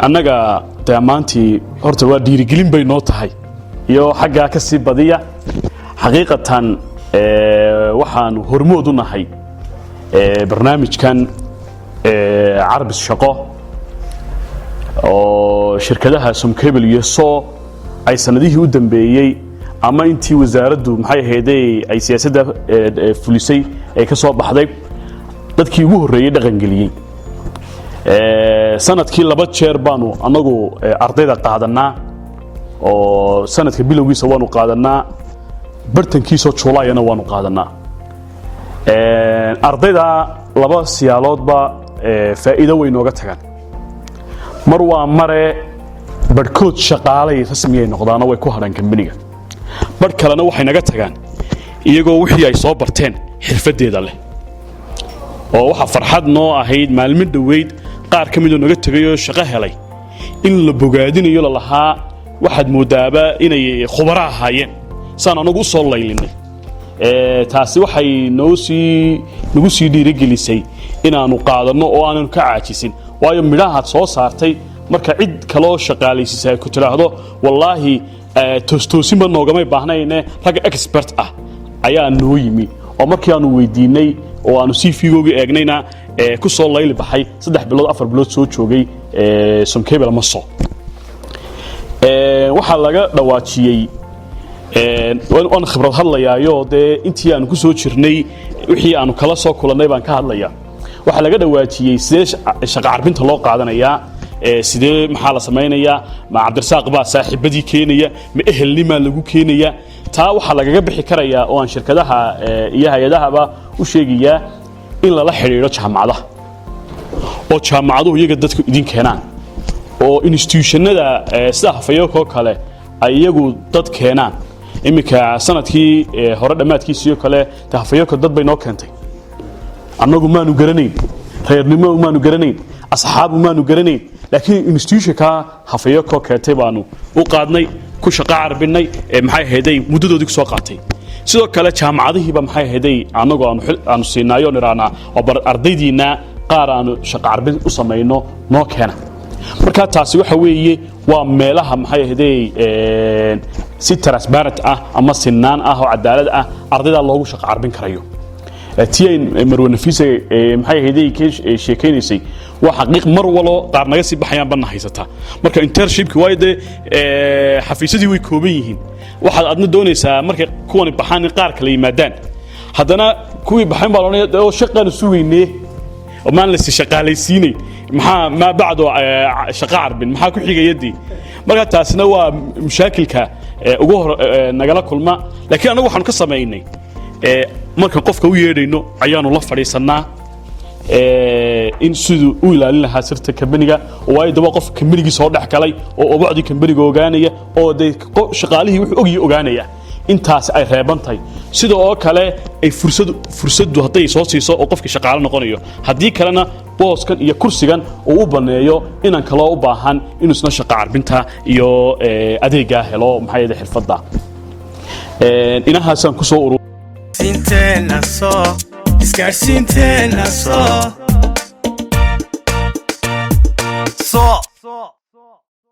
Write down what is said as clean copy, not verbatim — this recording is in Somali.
annaga maantii horta waa dhiirigelin bay noo tahay iyo xagga ka sii badiya xaqiiqatan waxaan hormood u nahay barnaamijkan carbis shaqo oo shirkadaha Somcable iyo soo ay sanadihii u dambeeyay ama intii wasaaraddu maxay ahaydey ay siyaasadda fulisay ee ka soo baxday dadkii ugu horeeyay dhaqan galiyay sanadkii laba jeer baanu anagu ardayda qaadanaa oo sanadka bilowgiisa waanu qaadanaa bartankiisa Juulaayana waanu qaadanaa ardayda laba siyaaloodba faa'iido weyn ooga tagan mar waa mare barkood shaqaalay rasmi ay noqdaan way ku haran kambaniga bar kalena waxay naga tagaan iyagoo wixii ay soo barteen xirfadeeda leh oo waxa farxad noo ahayd maalmin dhaweyd qaar kamid oo naga tagayo shaqo helay in la bogaadinayo la lahaa waxaad moodaaba inay khubara ahaayeen saan anagu soo laylinay taasi waxay nagu sii dhiirigelisay inaanu qaadano oo aanu ka caajisin waayo midhaha soo saartay marka cid kale oo shaqaalaysiisay ku tiraahdo wallahi toosinba noogamay baahnayne rag expert ah ayaa noo yimi oo markii aanu weydiinay oo aanu CV-googa eegnayna ku soo layli baxay 3 bilood 4 bilood soo joogay Somcable ma soo waxa laga dhawaajiyay waan khibrad hadlayaayo intii aanu ku soo jirnay wixii aanu kala soo kulanay baan ka hadlayaa waxa laga dhawaajiyay sidee shaqo carbinta loo qaadanayaa sidee maxaa la sameeynaya ma Cabdirasaaq baa saaxiibadii keenaya ma ehelnima lagu keenaya taa waxa lagaga bixi karaya oo aan shirkadaha iyo hay'adahaba u sheegaya in la xiriiro jaamacadaha oo jaamacaduhu iyaga dadku idin keenaan oo institutionada sida Hafayoko kale ay iyagu dad keenaan imika sanadkii hore dhamaadkiisii kale Hafayoko dad bay noo keentay annagu maanu garanayn reernimo maanu garanayn asxaab maanu garanayn laakiin institutionka Hafayoko keentay baanu u qaadnay ku shaqo carbinay maxay ahaydey muddadoodii ku soo qaatay sidoo kale jaamacadihiiba maxay ahaydey anagu aanu siinaayo niraana oo ardaydiina qaar aanu shaqo carbin u sameeyno noo keena marka taasi waxa weeye waa meelaha maxay ahaydey si transparent ah ama sinaan ah oo cadaalad ah ardayda loogu shaqo carbin karayo تيين مروان نفيسة محي هذي كيش شيكينيسي وحقيق مرولو قار نجا سي بحيان بنا حيساتها مركا انترشيب كوايدة حفيزتي ويكوبيهين واحد أدنى دونيسا مركا كون بحان قار كلي مادان هذانا كوي بحان بالوني دو شقة نسويني وما نلسي شقالي سيني ما بعده شقة عربين محا كو حيقا يدي مركا تاسنا وا مشاكل كا ugu nagala kulma laakiin anagu waxaan ka sameeynay marka qofka u yeedhayno ayaanu la fadhiisanaa in sidoo uu ilaalin lahaa sirta kambaniga oo ay daba qof kambaniga soo dhax galay oo obacdi kambaniga ogaanaya oo shaqaalihii wuxuu ogii ogaanaya intaas ay reebantay sidoo kale ay fursadu haday soo siiso oo qofkii shaqaale noqonayo hadii kalena booskan iyo kursigan uu u baneeyo inaan kala u baahan inuu isna shaqo carbinta iyo adeega helo maxay ahayd xirfadda inahaasaan ku soo Sintena so